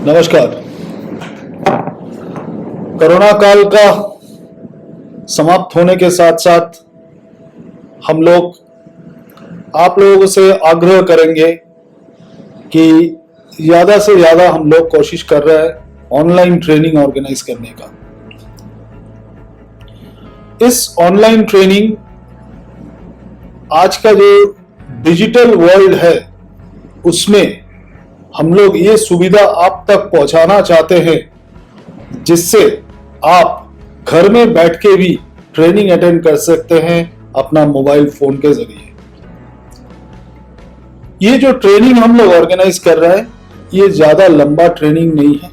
नमस्कार। कोरोना काल का समाप्त होने के साथ साथ हम लोग आप लोगों से आग्रह करेंगे कि ज़्यादा से ज़्यादा हम लोग कोशिश कर रहे हैं ऑनलाइन ट्रेनिंग ऑर्गेनाइज करने का। इस ऑनलाइन ट्रेनिंग आज का जो डिजिटल वर्ल्ड है उसमें हम लोग ये सुविधा आप तक पहुंचाना चाहते हैं जिससे आप घर में बैठ के भी ट्रेनिंग अटेंड कर सकते हैं अपना मोबाइल फोन के जरिए। ये जो ट्रेनिंग हम लोग ऑर्गेनाइज कर रहे हैं ये ज्यादा लंबा ट्रेनिंग नहीं है,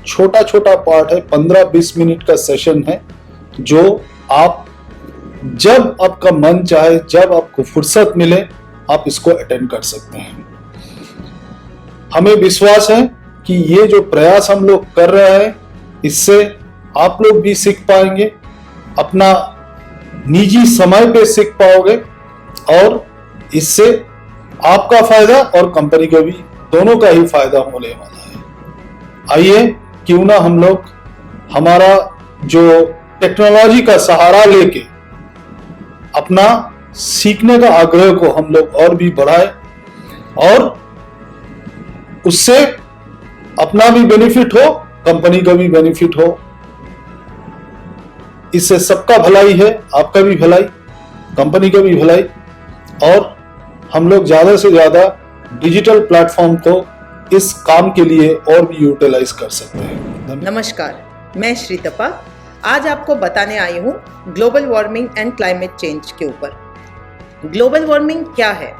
छोटा छोटा पार्ट है, 15-20 मिनट का सेशन है जो आप जब आपका मन चाहे, जब आपको फुर्सत मिले आप इसको अटेंड कर सकते हैं। हमें विश्वास है कि ये जो प्रयास हम लोग कर रहे हैं इससे आप लोग भी सीख पाएंगे, अपना निजी समय पे सीख पाओगे और इससे आपका फायदा और कंपनी का भी दोनों का ही फायदा होने वाला है। आइए क्यों ना हम लोग हमारा जो टेक्नोलॉजी का सहारा लेके अपना सीखने का आग्रह को हम लोग और भी बढ़ाए और उससे अपना भी बेनिफिट हो, कंपनी का भी बेनिफिट हो। इससे सबका भलाई है, आपका भी भलाई, कंपनी का भी भलाई और हम लोग ज्यादा से ज्यादा डिजिटल प्लेटफॉर्म को इस काम के लिए और भी यूटिलाइज कर सकते हैं। नमस्कार, मैं श्रीतपा आज आपको बताने आई हूँ global warming and climate change के ऊपर। ग्लोबल वार्मिंग क्या है?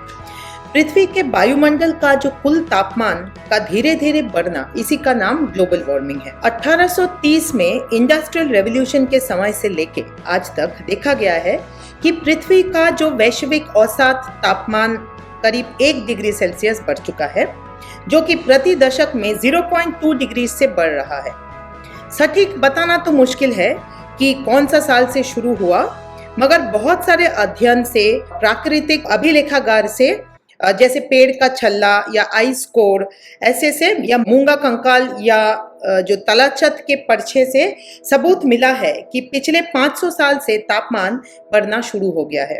पृथ्वी के वायुमंडल का जो कुल तापमान का धीरे धीरे बढ़ना, इसी का नाम ग्लोबल वार्मिंग है। 1830 में इंडस्ट्रियल रेवोल्यूशन के समय से लेके आज तक देखा गया है कि पृथ्वी का जो वैश्विक औसत तापमान करीब 1 डिग्री सेल्सियस बढ़ चुका है, जो कि प्रति दशक में 0.2 डिग्री से बढ़ रहा है। सटीक बताना तो मुश्किल है कि कौन सा साल से शुरू हुआ, मगर बहुत सारे अध्ययन से, प्राकृतिक अभिलेखागार से, जैसे पेड़ का छल्ला या आइस कोर ऐसे से, या मूंगा कंकाल या जो तलाछत के पर्चे से सबूत मिला है कि पिछले 500 साल से तापमान बढ़ना शुरू हो गया है।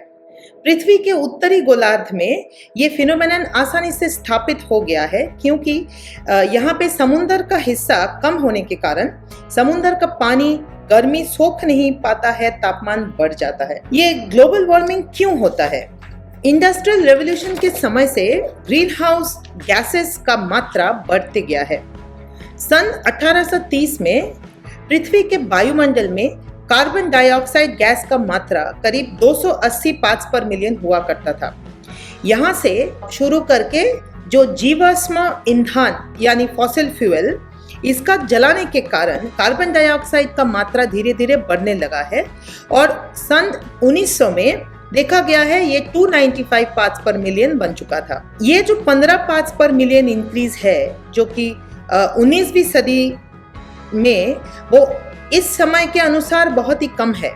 पृथ्वी के उत्तरी गोलार्ध में ये फिनोमेनन आसानी से स्थापित हो गया है क्योंकि यहाँ पे समुंदर का हिस्सा कम होने के कारण समुंदर का पानी गर्मी सोख नहीं पाता है, तापमान बढ़ जाता है। ये ग्लोबल वार्मिंग क्यों होता है? इंडस्ट्रियल रेवोल्यूशन के समय से ग्रीन हाउस गैसेस का मात्रा बढ़ते गया है। सन 1830 में पृथ्वी के वायुमंडल में कार्बन डाइऑक्साइड गैस का मात्रा करीब 280 पार्ट्स पर मिलियन हुआ करता था। यहाँ से शुरू करके जो जीवाश्म ईंधन यानी फॉसिल फ्यूल, इसका जलाने के कारण कार्बन डाइऑक्साइड का मात्रा धीरे धीरे बढ़ने लगा है और सन 1900 में देखा गया है ये 295 पार्ट्स पर मिलियन बन चुका था। ये जो 15 पार्ट्स पर मिलियन इंक्रीज है जो कि 19वीं सदी में, वो इस समय के अनुसार बहुत ही कम है,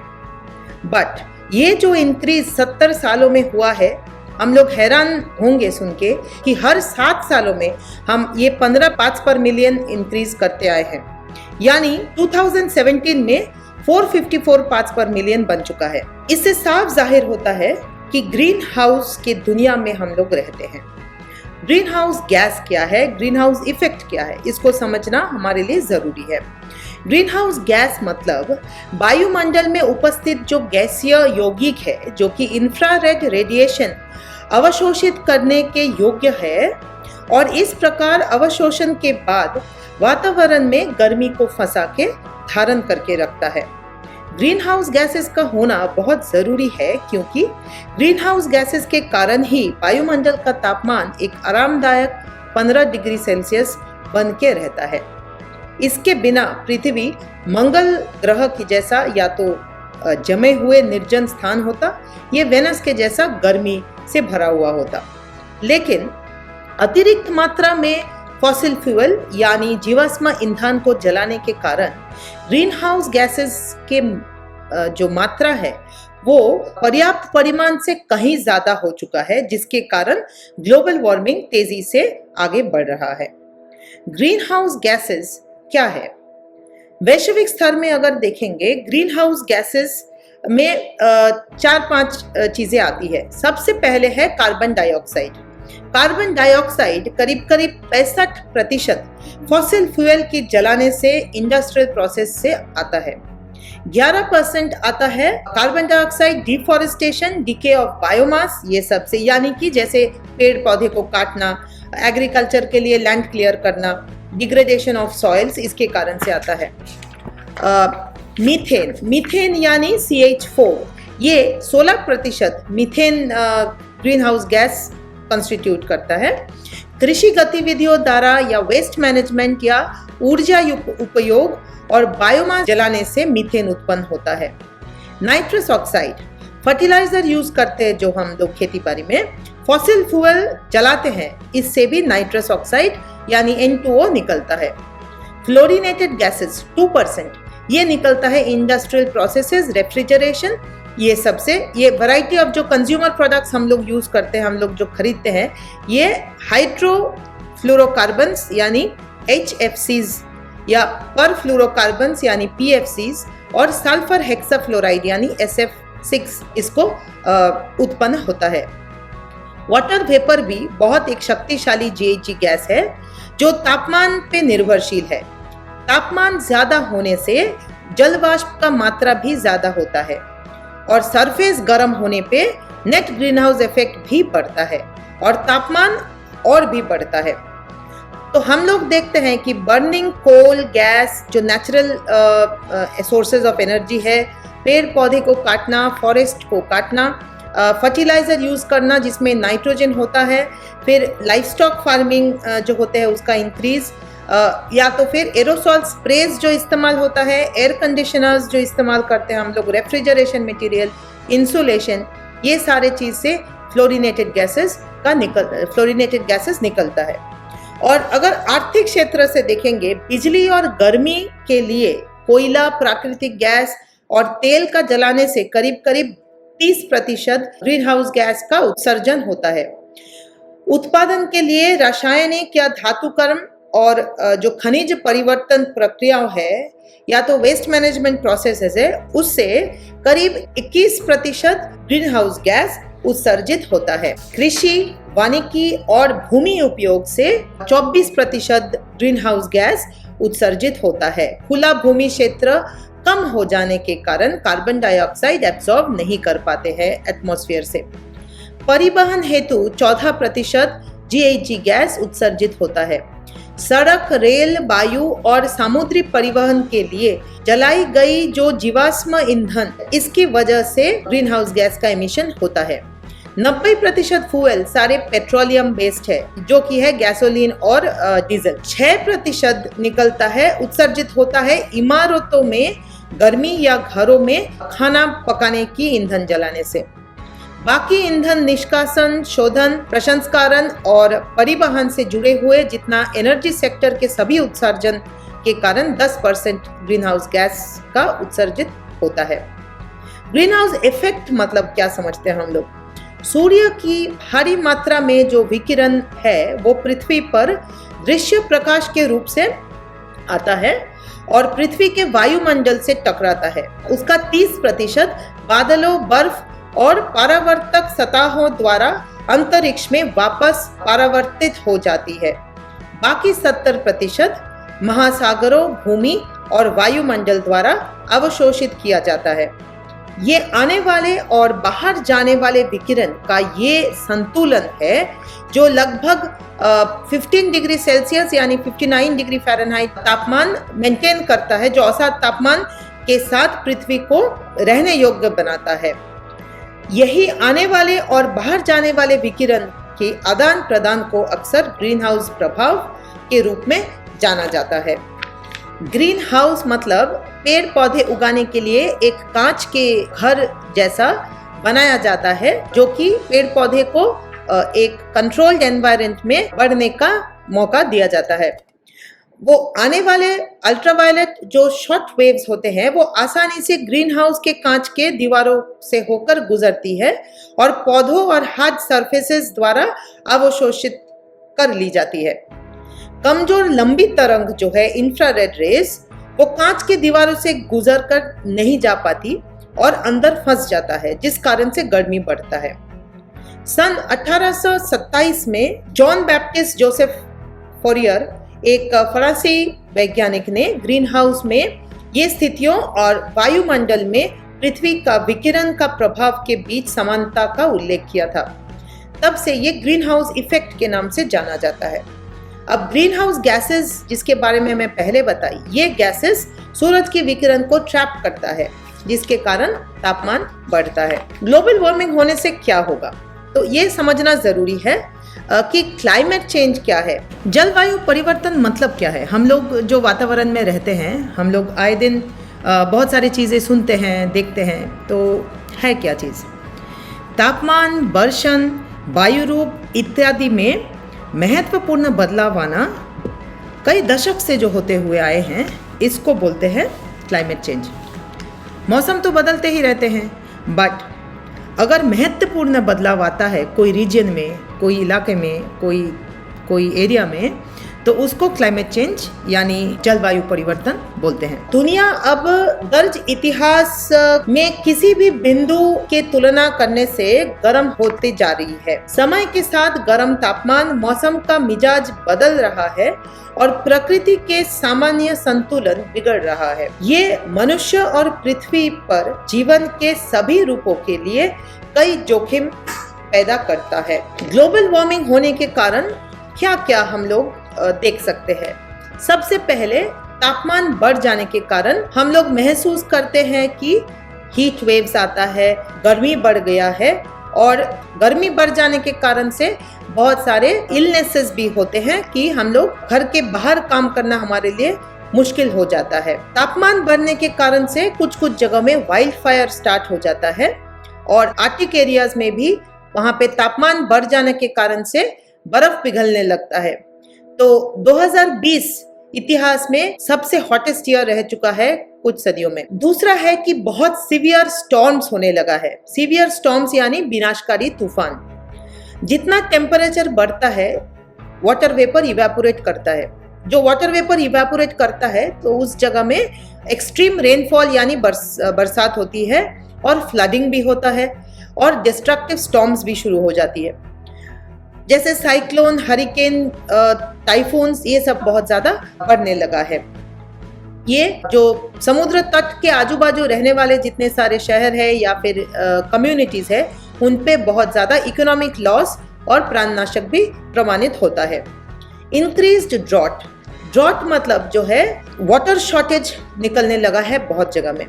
बट ये जो इंक्रीज 70 सालों में हुआ है, हम लोग हैरान होंगे सुन के कि हर 7 सालों में हम ये 15 पार्ट्स पर मिलियन इंक्रीज करते आए हैं। यानी 2017 में 454 पार्ट्स पर मिलियन बन चुका है। इससे साफ जाहिर होता है कि ग्रीन हाउस की दुनिया में हम लोग रहते हैं। ग्रीन हाउस गैस क्या है, ग्रीन हाउस इफेक्ट क्या है, इसको समझना हमारे लिए जरूरी है। ग्रीन हाउस गैस मतलब वायुमंडल में उपस्थित जो गैसीय यौगिक है जो कि इंफ्रारेड रेडिएशन अवशोषित करने के योग्य है और इस प्रकार अवशोषण के बाद वातावरण में गर्मी को फंसा के धारण करके रखता है। ग्रीन हाउस गैसेस का होना बहुत जरूरी है क्योंकि ग्रीन हाउस गैसेस के कारण ही वायुमंडल का तापमान एक आरामदायक 15 डिग्री सेल्सियस बन के रहता है। इसके बिना पृथ्वी मंगल ग्रह की जैसा या तो जमे हुए निर्जन स्थान होता, ये वेनस के जैसा गर्मी से भरा हुआ होता। लेकिन अतिरिक्त मात्रा में फॉसिल फ्यूल यानी जीवाश्म ईंधन को जलाने के कारण ग्रीन हाउस गैसेस के जो मात्रा है वो पर्याप्त परिमाण से कहीं ज्यादा हो चुका है, जिसके कारण ग्लोबल वार्मिंग तेजी से आगे बढ़ रहा है। ग्रीन हाउस गैसेस क्या है? वैश्विक स्तर में अगर देखेंगे ग्रीन हाउस गैसेस में 4-5 चीजें आती है। सबसे पहले है कार्बन डाइऑक्साइड। कार्बन डाइऑक्साइड करीब करीब 65% फॉसिल फ्यूल की जलाने से, इंडस्ट्रियल प्रोसेस से आता है। 11% आता है carbon dioxide deforestation, DK of biomass, ये सब से, यानी कि जैसे पेड़ पौधे को काटना, एग्रीकल्चर के लिए लैंड क्लियर करना, डिग्रेडेशन ऑफ सॉइल्स, इसके कारण से आता है। मीथेन, मीथेन यानी CH4, ये 16% methane green house gas constitute करता है। कृषि गतिविधियों द्वारा या वेस्ट मैनेजमेंट या ऊर्जा उपयोग और बायोमास जलाने से मीथेन उत्पन्न होता है। नाइट्रस ऑक्साइड, फर्टिलाइजर यूज करते हैं जो हम लोग खेती बाड़ी में, फॉसिल फ्यूल जलाते हैं, इससे भी नाइट्रस ऑक्साइड यानी N2O निकलता है। फ्लोरिनेटेड गैसेस 2%, ये निकलता है इंडस्ट्रियल प्रोसेसेस, रेफ्रिजरेशन, ये सबसे। ये वैरायटी ऑफ जो कंज्यूमर प्रोडक्ट्स हम लोग यूज करते हैं, हम लोग जो खरीदते हैं, ये हाइड्रोफ्लोरोकार्बन्स यानी HFCs या परफ्लोरोकार्बन्स यानी PFCs और सल्फर हेक्साफ्लोराइड यानी SF6 इसको उत्पन्न होता है। वाटर वेपर भी बहुत एक शक्तिशाली GHG गैस है जो तापमान पे निर्भरशील है। तापमान ज्यादा होने से जल वाष्प का मात्रा भी ज्यादा होता है और सरफेस गर्म होने पे नेट ग्रीन हाउस इफेक्ट भी बढ़ता है और तापमान और भी बढ़ता है। तो हम लोग देखते हैं कि बर्निंग कोल, गैस, जो नेचुरल सोर्सेज ऑफ एनर्जी है, पेड़ पौधे को काटना, फॉरेस्ट को काटना, फर्टिलाइजर यूज करना जिसमें नाइट्रोजन होता है, फिर लाइवस्टॉक फार्मिंग जो होते हैं उसका इंक्रीज, या तो फिर एरोसॉल स्प्रेज जो इस्तेमाल होता है, एयर कंडीशनर्स जो इस्तेमाल करते हैं हम लोग, रेफ्रिजरेशन मटेरियल, इंसुलेशन, ये सारे चीज से फ्लोरिनेटेड गैसेस निकलता है। और अगर आर्थिक क्षेत्र से देखेंगे, बिजली और गर्मी के लिए कोयला, प्राकृतिक गैस और तेल का जलाने से करीब करीब 30% ग्रीन हाउस गैस का उत्सर्जन होता है। उत्पादन के लिए रासायनिक या धातुकर्म और जो खनिज परिवर्तन प्रक्रिया है या तो वेस्ट मैनेजमेंट प्रोसेसेस है, उससे करीब 21% ग्रीन हाउस गैस उत्सर्जित होता है। कृषि, वानिकी और भूमि उपयोग से 24% ग्रीन हाउस गैस उत्सर्जित होता है। खुला भूमि क्षेत्र कम हो जाने के कारण कार्बन डाइऑक्साइड एब्जॉर्ब नहीं कर पाते हैं एटमॉस्फेयर से। परिवहन हेतु 14% GHG गैस उत्सर्जित होता है। सड़क, रेल, वायु और समुद्री परिवहन के लिए जलाई गई जो जीवाश्म ईंधन, इसकी वजह से ग्रीन हाउस गैस का एमिशन होता है। 90% फ्यूल सारे पेट्रोलियम बेस्ड है, जो कि है गैसोलीन और डीजल। 6% निकलता है, उत्सर्जित होता है इमारतों में गर्मी या घरों में खाना पकाने की ईंधन जलाने से। बाकी ईंधन निष्कासन, शोधन, प्रसंस्करण और परिवहन से जुड़े हुए जितना एनर्जी सेक्टर के सभी उत्सर्जन के कारण 10% ग्रीन हाउस गैस का उत्सर्जित होता है। ग्रीन हाउस इफेक्ट मतलब क्या समझते हैं हम लोग? सूर्य की भारी मात्रा में जो विकिरण है वो पृथ्वी पर दृश्य प्रकाश के रूप से आता है और पृथ्वी के वायुमंडल से टकराता है। उसका 30% बादलों, बर्फ और परावर्तक सतहों द्वारा अंतरिक्ष में वापस परावर्तित हो जाती है। बाकी 70% महासागरों, भूमि और वायुमंडल द्वारा अवशोषित किया जाता है। ये आने वाले और बाहर जाने वाले विकिरण का ये संतुलन है जो लगभग 15 डिग्री सेल्सियस यानी 59 डिग्री फ़ारेनहाइट तापमान मेंटेन करता है, जो औसत तापमान के साथ पृथ्वी को रहने योग्य बनाता है। यही आने वाले और बाहर जाने वाले विकिरण के आदान प्रदान को अक्सर ग्रीन हाउस प्रभाव के रूप में जाना जाता है। ग्रीन हाउस मतलब पेड़ पौधे उगाने के लिए एक कांच के घर जैसा बनाया जाता है, जो कि पेड़ पौधे को एक कंट्रोल्ड एनवायरनमेंट में बढ़ने का मौका दिया जाता है। वो आने वाले अल्ट्रावायलेट जो शॉर्ट वेव्स होते हैं वो आसानी से ग्रीन हाउस के कांच के दीवारों से होकर गुजरती है और पौधों और हार्ड सरफेसेस द्वारा अवशोषित कर ली जाती है। कमजोर लंबी तरंग जो है इंफ्रारेड रेस, वो कांच की दीवारों से गुजर कर नहीं जा पाती और अंदर फंस जाता है, जिस कारण से गर्मी बढ़ता है। सन 1827 में जॉन बैप्टिस्ट जोसेफ फोरियर, एक फरासी वैज्ञानिक ने ग्रीन हाउस में ये स्थितियों और वायुमंडल में पृथ्वी का विकिरण का प्रभाव के बीच समानता का उल्लेख किया था। तब से ये ग्रीन हाउस इफेक्ट के नाम से जाना जाता है। अब ग्रीन हाउस गैसेस, जिसके बारे में मैं पहले बताई, ये गैसेस सूरज के विकिरण को ट्रैप करता है, जिसके कारण तापमान बढ़ता है। ग्लोबल वार्मिंग होने से क्या होगा, तो ये समझना जरूरी है कि क्लाइमेट चेंज क्या है। जलवायु परिवर्तन मतलब क्या है। हम लोग जो वातावरण में रहते हैं, हम लोग आए दिन बहुत सारी चीज़ें सुनते हैं, देखते हैं, तो है क्या चीज़। तापमान, वर्षण, वायु रूप इत्यादि में महत्वपूर्ण बदलाव आना कई दशक से जो होते हुए आए हैं, इसको बोलते हैं क्लाइमेट चेंज। मौसम तो बदलते ही रहते हैं, बट अगर महत्वपूर्ण बदलाव आता है कोई रीजन में, कोई इलाके में, कोई एरिया में, तो उसको क्लाइमेट चेंज यानी जलवायु परिवर्तन बोलते हैं। दुनिया अब दर्ज इतिहास में किसी भी बिंदु के तुलना करने से गर्म होती जा रही है। समय के साथ गर्म तापमान, मौसम का मिजाज बदल रहा है और प्रकृति के सामान्य संतुलन बिगड़ रहा है। ये मनुष्य और पृथ्वी पर जीवन के सभी रूपों के लिए कई जोखिम पैदा करता है। ग्लोबल वार्मिंग होने के कारण क्या क्या हम लोग देख सकते हैं। सबसे पहले तापमान बढ़ जाने के कारण हम लोग महसूस करते हैं कि हीट वेव्स आता है, गर्मी बढ़ गया है, और गर्मी बढ़ जाने के कारण से बहुत सारे इलनेसेस भी होते हैं कि हम लोग घर के बाहर काम करना हमारे लिए मुश्किल हो जाता है। तापमान बढ़ने के कारण से कुछ जगह में वाइल्ड फायर स्टार्ट हो जाता है, और आर्कटिक एरियाज में भी वहां पे तापमान बढ़ जाने के कारण से बर्फ पिघलने लगता है। तो 2020 इतिहास में सबसे हॉटेस्ट ईयर रह चुका है कुछ सदियों में। दूसरा है कि बहुत सीवियर स्टॉर्म्स होने लगा है। सीवियर स्टॉर्म्स यानी विनाशकारी तूफान। जितना टेम्परेचर बढ़ता है, वाटर वेपर इवेपोरेट करता है। जो वाटर वेपर इवेपोरेट करता है, तो उस जगह में एक्सट्रीम रेनफॉल यानी बरसात होती है, और फ्लडिंग भी होता है, और डिस्ट्रक्टिव स्टॉर्म्स भी शुरू हो जाती है, जैसे साइक्लोन, हरिकेन, टाइफून्स, ये सब बहुत ज्यादा बढ़ने लगा है। ये जो समुद्र तट के आजू बाजू रहने वाले जितने सारे शहर है या फिर कम्युनिटीज है, उन पे बहुत ज्यादा इकोनॉमिक लॉस और प्राणनाशक भी प्रमाणित होता है। इंक्रीज्ड ड्रॉट मतलब जो है वाटर शॉर्टेज निकलने लगा है बहुत जगह में।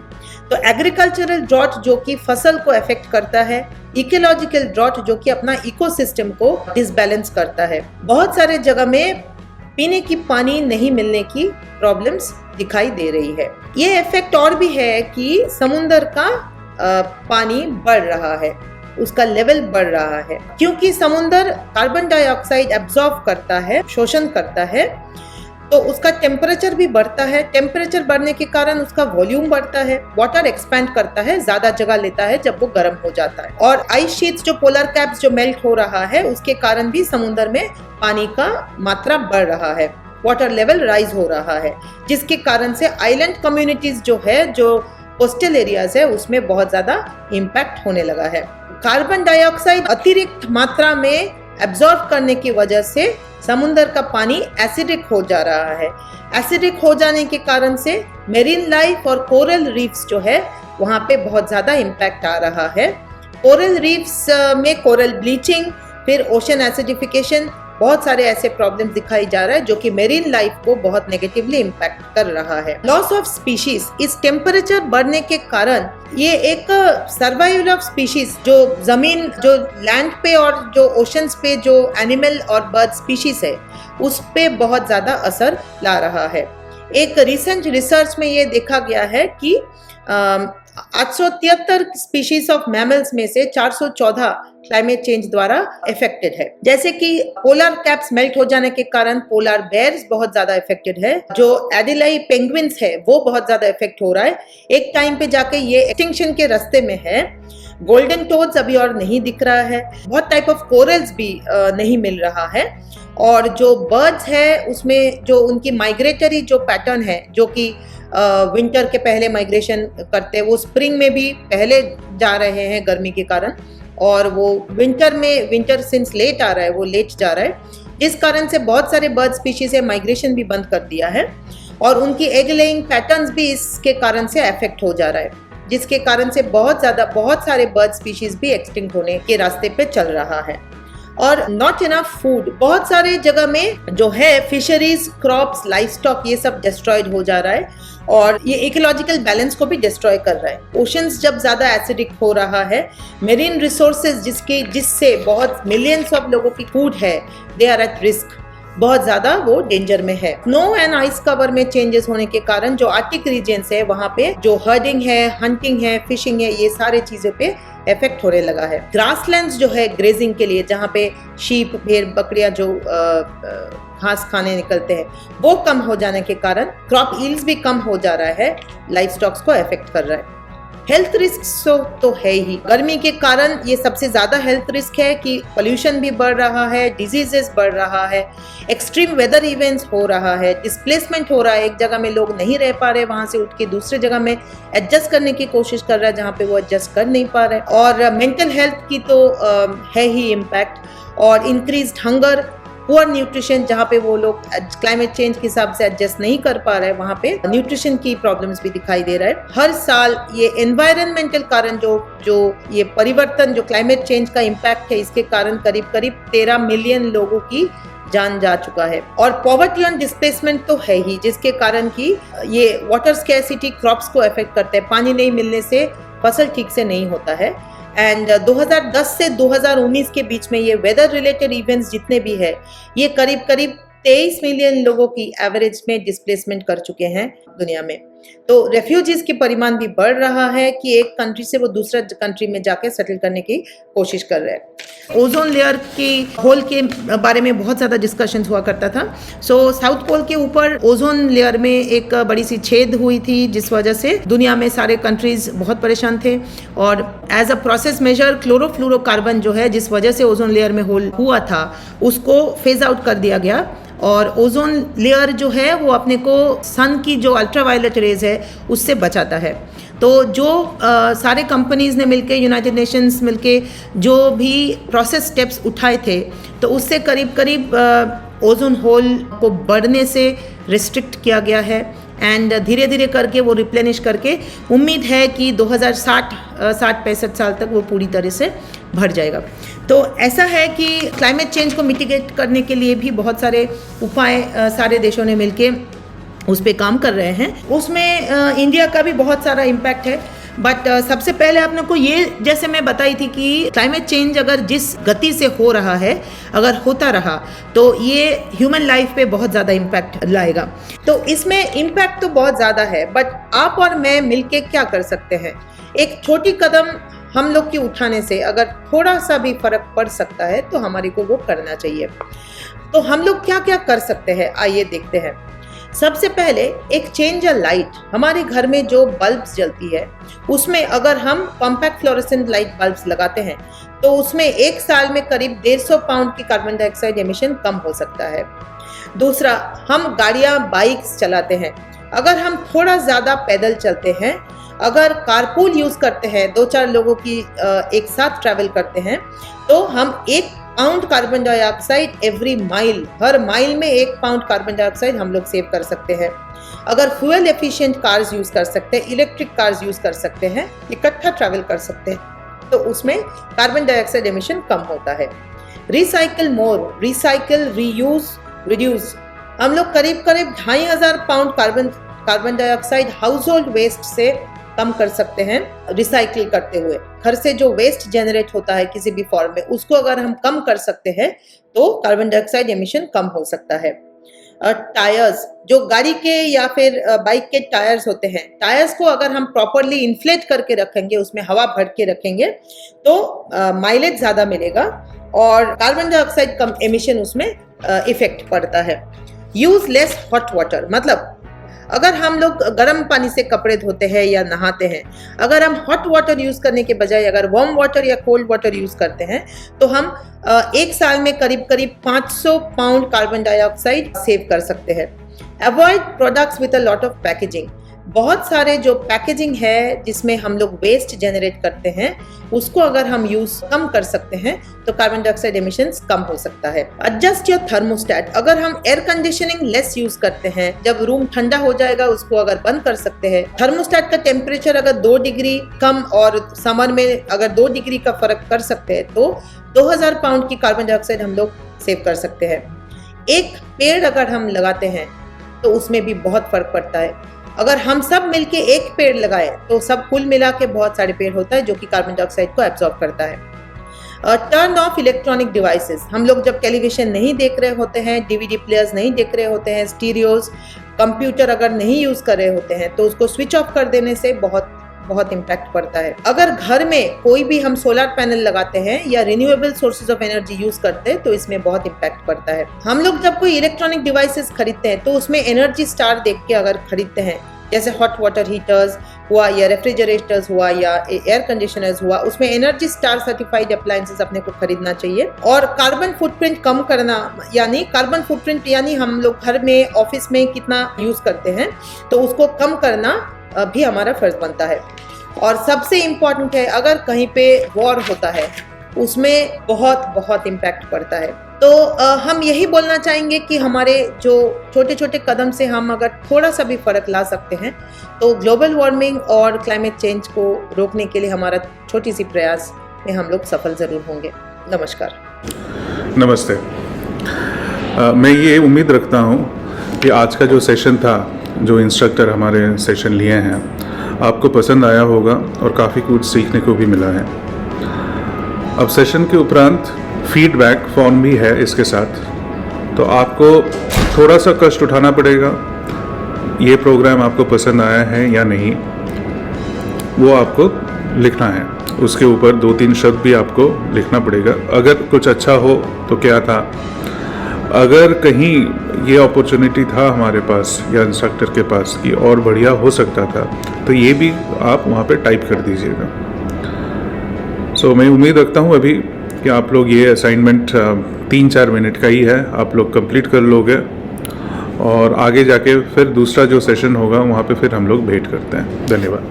तो एग्रीकल्चरल ड्रॉट जो कि फसल को अफेक्ट करता है, इकोलॉजिकल ड्रॉट जो कि अपना इकोसिस्टम को डिसबैलेंस करता है। बहुत सारे जगह में पीने की पानी नहीं मिलने की प्रॉब्लम्स दिखाई दे रही है। ये इफेक्ट और भी है कि समुद्र का पानी बढ़ रहा है, उसका लेवल बढ़ रहा है, क्योंकि समुद्र कार्बन डाइऑक्साइड एब्जॉर्ब करता है, शोषण करता है, तो उसका टेम्परेचर भी बढ़ता है। टेम्परेचर बढ़ने के कारण उसका वॉल्यूम बढ़ता है, वाटर एक्सपैंड करता है, ज्यादा जगह लेता है जब वो गर्म हो जाता है। और आइस शीट्स जो पोलर कैप्स जो मेल्ट हो रहा है, उसके कारण भी समुद्र में पानी का मात्रा बढ़ रहा है, वाटर लेवल राइज हो रहा है, जिसके कारण से आइलैंड कम्युनिटीज जो है, जो कोस्टल एरियाज है, उसमें बहुत ज्यादा इम्पैक्ट होने लगा है। कार्बन डाइऑक्साइड अतिरिक्त मात्रा में एब्जॉर्ब करने की वजह से समुद्र का पानी एसिडिक हो जा रहा है। एसिडिक हो जाने के कारण से मेरीन लाइफ और कोरल रीफ्स जो है, वहाँ पे बहुत ज़्यादा इम्पैक्ट आ रहा है। कोरल रीफ्स में कोरल ब्लीचिंग, फिर ओशन एसिडिफिकेशन, बहुत सारे ऐसे प्रॉब्लम्स दिखाई जा रहा है जो कि मेरीन लाइफ को बहुत नेगेटिवली इम्पैक्ट कर रहा है। लॉस ऑफ स्पीशीज, इस टेम्परेचर बढ़ने के कारण ये एक सर्वाइवल ऑफ स्पीशीज, जो जमीन, जो लैंड पे और जो ओशंस पे जो एनिमल और बर्ड स्पीशीज है, उस पे बहुत ज्यादा असर ला रहा है। एक रिसेंट रिसर्च में ये देखा गया है कि 873 स्पीशीज ऑफ मैमल्स में से 414 क्लाइमेट चेंज द्वारा अफेक्टेड है। जैसे कि पोलर कैप्स मेल्ट हो जाने के कारण पोलर बेयर्स बहुत ज्यादा अफेक्टेड है, जो एडिलाई पेंगुइन्स है वो बहुत ज्यादा इफेक्ट हो रहा है। एक टाइम पे जाके ये एक्सटिंक्शन के रास्ते में है। गोल्डन टोड्स अभी और नहीं दिख रहा है, बहुत टाइप ऑफ कोरल्स भी नहीं मिल रहा है, और जो बर्ड्स है उसमें जो उनकी माइग्रेटरी जो पैटर्न है, जो कि विंटर के पहले माइग्रेशन करते हैं, वो स्प्रिंग में भी पहले जा रहे हैं गर्मी के कारण, और वो विंटर सिंस लेट आ रहा है, वो लेट जा रहा है, इस कारण से बहुत सारे बर्ड स्पीशीज है माइग्रेशन भी बंद कर दिया है, और उनकी एग लेइंग पैटर्न्स भी इसके कारण से अफेक्ट हो जा रहा है, जिसके कारण से बहुत सारे बर्ड स्पीशीज भी एक्सटिंक्ट होने के रास्ते पे चल रहा है। और नॉट इनफ फूड, बहुत सारे जगह में जो है फिशरीज, क्रॉप्स, लाइफ स्टॉक, ये सब डिस्ट्रॉयड हो जा रहा है, और ये इकोलॉजिकल बैलेंस को भी डिस्ट्रॉय कर रहा है। ओशंस जब ज्यादा एसिडिक हो रहा है, मेरीन रिसोर्सेज जिससे बहुत मिलियंस ऑफ लोगों की फूड है, दे आर एट रिस्क, बहुत ज्यादा वो डेंजर में है। स्नो एंड आइस कवर में चेंजेस होने के कारण जो आर्टिक रीजन्स है वहां पे जो हर्डिंग है, हंटिंग है, फिशिंग है, ये सारे चीजों पे इफेक्ट होने लगा है। ग्रासलैंड्स जो है ग्रेजिंग के लिए, जहाँ पे शीप, भेड़, बकरियां जो घास खाने निकलते हैं, वो कम हो जाने के कारण क्रॉप यील्ड्स भी कम हो जा रहा है, लाइफ स्टॉक्स को अफेक्ट कर रहा है। हेल्थ रिस्क तो है ही, गर्मी के कारण ये सबसे ज्यादा हेल्थ रिस्क है कि पोल्यूशन भी बढ़ रहा है, डिजीजेस बढ़ रहा है, एक्सट्रीम वेदर इवेंट्स हो रहा है, डिस्प्लेसमेंट हो रहा है, एक जगह में लोग नहीं रह पा रहे, वहां से उठ के दूसरे जगह में एडजस्ट करने की कोशिश कर रहा है जहाँ पे वो एडजस्ट कर नहीं पा रहे, और मेंटल हेल्थ की तो है ही इम्पैक्ट, और इंक्रीज्ड हंगर, पुअर न्यूट्रिशन, जहाँ पे वो लोग क्लाइमेट चेंज के हिसाब से एडजस्ट नहीं कर पा रहे हैं, वहाँ पे न्यूट्रिशन की प्रॉब्लम्स भी दिखाई दे रहा है। हर साल ये एनवायरमेंटल कारण जो ये परिवर्तन, जो क्लाइमेट चेंज का इम्पैक्ट है, इसके कारण करीब 13 मिलियन लोगों की जान जा चुका है। और पॉवर्टी एंड डिस्प्लेसमेंट तो है ही, जिसके कारण की ये वाटर स्कैरसिटी क्रॉप्स को अफेक्ट करता है, पानी नहीं मिलने से फसल ठीक से नहीं होता है। एंड 2010 से 2019 के बीच में ये वेदर रिलेटेड इवेंट्स जितने भी है, ये करीब 23 मिलियन लोगों की एवरेज में डिस्प्लेसमेंट कर चुके हैं दुनिया में। तो रेफ्यूजीज की परिमाण भी बढ़ रहा है कि एक कंट्री से वो दूसरा कंट्री में जाके सेटल करने की कोशिश कर रहे हैं। ओजोन लेयर की होल के बारे में बहुत ज़्यादा डिस्कशन हुआ करता था। साउथ पोल के ऊपर ओजोन लेयर में एक बड़ी सी छेद हुई थी, जिस वजह से दुनिया में सारे कंट्रीज बहुत परेशान थे, और as a process major chlorofluorocarbon जो है, जिस वजह से ओजोन लेयर में होल हुआ था, उसको फेज आउट कर दिया गया, और ओजोन लेयर जो है वो अपने को सन की जो अल्ट्रावायलेट रेज है उससे बचाता है। तो जो सारे कंपनीज ने मिलके, यूनाइटेड नेशंस मिलके जो भी प्रोसेस स्टेप्स उठाए थे, तो उससे करीब ओजोन होल को बढ़ने से रिस्ट्रिक्ट किया गया है, एंड धीरे धीरे करके वो रिप्लेनिश करके उम्मीद है कि 2060-65 साल तक वो पूरी तरह से भर जाएगा। तो ऐसा है कि क्लाइमेट चेंज को मिटिगेट करने के लिए भी बहुत सारे उपाय सारे देशों ने मिलके उस पर काम कर रहे हैं। उसमें इंडिया का भी बहुत सारा इम्पैक्ट है, बट सबसे पहले आप लोग को ये, जैसे मैं बताई थी कि क्लाइमेट चेंज अगर जिस गति से हो रहा है, अगर होता रहा तो ये ह्यूमन लाइफ पे बहुत ज़्यादा इम्पैक्ट लाएगा। तो इसमें इम्पैक्ट तो बहुत ज़्यादा है, बट आप और मैं मिलके क्या कर सकते हैं? एक छोटी कदम हम लोग की उठाने से अगर थोड़ा सा भी फर्क पड़ सकता है तो हमारे को वो करना चाहिए। तो हम लोग क्या क्या कर सकते हैं, आइए देखते हैं। सबसे पहले एक चेंज अ लाइट, हमारे घर में जो बल्ब्स जलती है उसमें अगर हम कॉम्पैक्ट फ्लोरेसेंट लाइट बल्ब्स लगाते हैं तो उसमें एक साल में करीब 150 पाउंड की कार्बन डाइऑक्साइड एमिशन कम हो सकता है। दूसरा, हम गाड़ियां, बाइक्स चलाते हैं, अगर हम थोड़ा ज़्यादा पैदल चलते हैं, अगर कारपूल यूज़ करते हैं, 2-4 लोगों की एक साथ ट्रैवल करते हैं, तो हम 1 pound carbon dioxide every mile, हर माइल में 1 पाउंड कार्बन डाइऑक्साइड हम लोग सेव कर सकते हैं। अगर फ्यूल एफिशिएंट कार्स यूज़ कर सकते हैं, इलेक्ट्रिक कार्स यूज़ कर सकते हैं, इकट्ठा ट्रैवल कर सकते हैं, तो उसमें कार्बन डाइऑक्साइड एमिशन कम होता है। Recycle more, recycle, reuse, reduce, हम लोग करीब 2500 pound carbon dioxide household waste से कम कर सकते हैं रिसाइकिल करते हुए। घर से जो वेस्ट जनरेट होता है किसी भी फॉर्म में, उसको अगर हम कम कर सकते हैं तो कार्बन डाइऑक्साइड एमिशन कम हो सकता है। टायर्स, जो गाड़ी के या फिर बाइक के टायर्स होते हैं, टायर्स को अगर हम प्रॉपरली इन्फ्लेट करके रखेंगे, उसमें हवा भर के रखेंगे, तो माइलेज ज़्यादा मिलेगा और कार्बन डाइऑक्साइड कम एमिशन उसमें इफेक्ट पड़ता है। यूज लेस हॉट वाटर, मतलब अगर हम लोग गर्म पानी से कपड़े धोते हैं या नहाते हैं, अगर हम हॉट वाटर यूज़ करने के बजाय अगर वार्म वाटर या कोल्ड वाटर यूज़ करते हैं, तो हम एक साल में करीब करीब 500 पाउंड कार्बन डाइऑक्साइड सेव कर सकते हैं। Avoid products with a lot of packaging, बहुत सारे जो पैकेजिंग है जिसमें हम लोग वेस्ट जनरेट करते हैं, उसको अगर हम यूज कम कर सकते हैं तो कार्बन डाइऑक्साइड एमिशंस कम हो सकता है। एडजस्ट योर थर्मोस्टेट, अगर हम एयर कंडीशनिंग लेस यूज करते हैं, जब रूम ठंडा हो जाएगा उसको अगर बंद कर सकते हैं। थर्मोस्टेट का टेम्परेचर अगर 2 डिग्री कम और समर में अगर 2 डिग्री का फर्क कर सकते हैं तो 2000 पाउंड की कार्बन डाइऑक्साइड हम लोग सेव कर सकते हैं। एक पेड़ अगर हम लगाते हैं तो उसमें भी बहुत फर्क पड़ता है। अगर हम सब मिलके एक पेड़ लगाए तो सब कुल मिला के बहुत सारे पेड़ होता है जो कि कार्बन डाइऑक्साइड को एब्जॉर्ब करता है। टर्न ऑफ इलेक्ट्रॉनिक डिवाइसेस, हम लोग जब टेलीविजन नहीं देख रहे होते हैं, डीवीडी प्लेयर्स नहीं देख रहे होते हैं, स्टीरियोज, कंप्यूटर अगर नहीं यूज कर रहे होते हैं, तो उसको स्विच ऑफ कर देने से बहुत इम्पैक्ट पड़ता है। अगर घर में कोई भी हम सोलर पैनल लगाते हैं या renewable sources of energy use करते हैं तो इसमें बहुत इम्पैक्ट पड़ता है। हम लोग जब कोई इलेक्ट्रॉनिक डिवाइसेस खरीदते हैं तो उसमें एनर्जी स्टार देख के अगर खरीदते हैं, जैसे हॉट वाटर हीटर्स हुआ या रेफ्रिजरेटर्स हुआ या एयर कंडीशनर्स हुआ, उसमें एनर्जी स्टार सर्टिफाइड अप्लायंसेस अपने को खरीदना चाहिए। और कार्बन फुटप्रिंट कम करना, यानी कार्बन फुटप्रिंट यानी हम लोग घर में ऑफिस में कितना यूज करते हैं तो उसको कम करना भी हमारा फर्ज बनता है। और सबसे इम्पॉर्टेंट है, अगर कहीं पे वॉर होता है उसमें बहुत इम्पैक्ट पड़ता है। तो हम यही बोलना चाहेंगे कि हमारे जो छोटे छोटे कदम से हम अगर थोड़ा सा भी फर्क ला सकते हैं तो ग्लोबल वार्मिंग और क्लाइमेट चेंज को रोकने के लिए हमारा छोटी सी प्रयास में हम लोग सफल ज़रूर होंगे। नमस्कार। नमस्ते। मैं ये उम्मीद रखता हूँ कि आज का जो सेशन था, जो इंस्ट्रक्टर हमारे सेशन लिए हैं, आपको पसंद आया होगा और काफ़ी कुछ सीखने को भी मिला है। अब सेशन के उपरांत फीडबैक फॉर्म भी है इसके साथ, तो आपको थोड़ा सा कष्ट उठाना पड़ेगा। ये प्रोग्राम आपको पसंद आया है या नहीं, वो आपको लिखना है। उसके ऊपर 2-3 शब्द भी आपको लिखना पड़ेगा। अगर कुछ अच्छा हो तो क्या था, अगर कहीं ये अपॉर्चुनिटी था हमारे पास या इंस्ट्रक्टर के पास कि और बढ़िया हो सकता था, तो ये भी आप वहाँ पे टाइप कर दीजिएगा। सो मैं उम्मीद रखता हूँ अभी कि आप लोग ये असाइनमेंट 3-4 मिनट का ही है, आप लोग कंप्लीट कर लोगे और आगे जाके फिर दूसरा जो सेशन होगा वहाँ पे फिर हम लोग भेंट करते हैं। धन्यवाद।